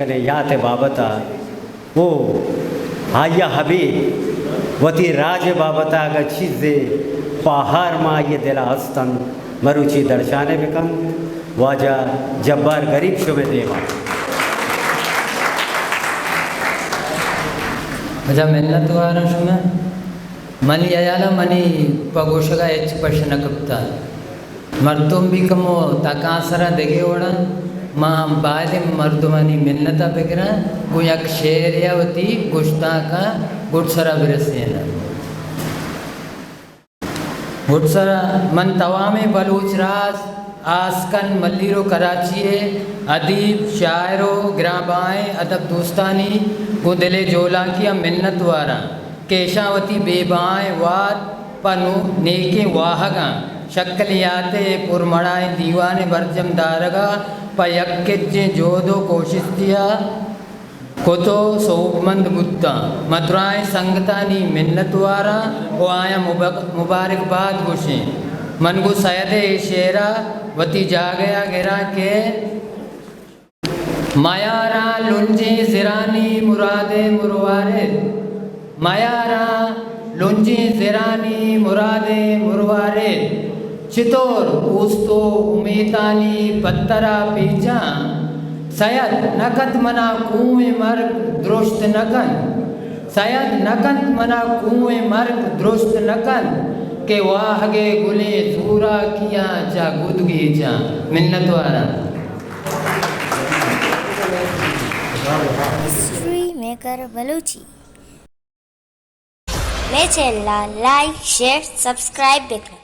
ने याते बाबता वो आया हबीब वती राज बाबता गच्छिजे पहाड़ मा ये दिला हस्तन मरुचि दर्शाने बिकन वाजा जब्बार गरीब शुमे देवा अच्छा मेहनत वारा शुमे मनी याला मनी पगोशगा एच प्रश्न कप्ता मर्दुम भी कमो तकासरा देगे ओड़ा माँ बाद मर्दुमानी मिन्नता बिगरा गुयक शेरियावती गुश्ता का गुटसरा बिरसेना गुटसरा मन तवामे बलूच राज आसकन मल्लीरो कराची है अदीब शायरो ग्राबाएँ अदब दोस्तानी को दिले जोला किया मिन्नत वारा केशावती बेबाएँ वाद पनु नेके वाहगा शक्लियाते पुरमड़ाए दीवाने बरजम दारगा पयक्के जोदो कोशिश दिया कोतो सोमंद मुद्दा मथुराए संगतानी मिन्नत वारा वो आया मुबारकबाद गुशे मन गु सैदे शेरा वती जा गया गिरा के मायारा लुंजी जिरानी मुरादे मुरवारे मायारा लुंजी जिरानी मुरादे मुरवारे चितोर ऊस्तो उमेतानी पत्तरा पीछा सयद नकत मना कुएं मर्ग दुरुस्त नकन सयद नकत मना कुएं मर्ग दुरुस्त नकन के वाहगे गुले सूरा किया जा गुदगी जा मिन्नत वारा हिस्ट्री मेकर बलूची मैं channel like share subscribe baker